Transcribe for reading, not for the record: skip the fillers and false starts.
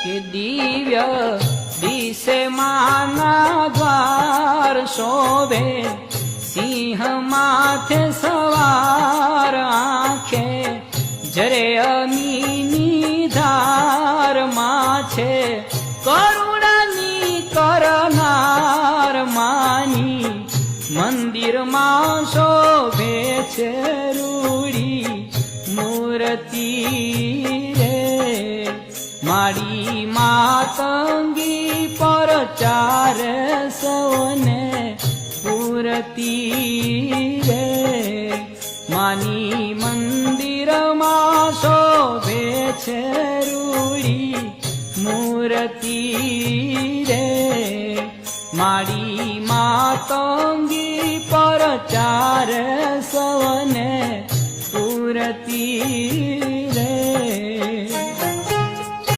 કે દિવ્ય દિશે માના દ્વાર શોભે, સિંહ માથે સવાર આંખે, જરે અમીની ધારમાં છે, કરુણાની કરનાર માની, મંદિરમાં શોભે છે રૂડી મૂર્તિ રે, મારી માતંગી પર ચારે સૌને પૂરતી રે, માની મંદિરમાં શોભે છે રૂડી મૂર્તિ રે, મારી માતંગી પર ચારે સૌને પૂરતી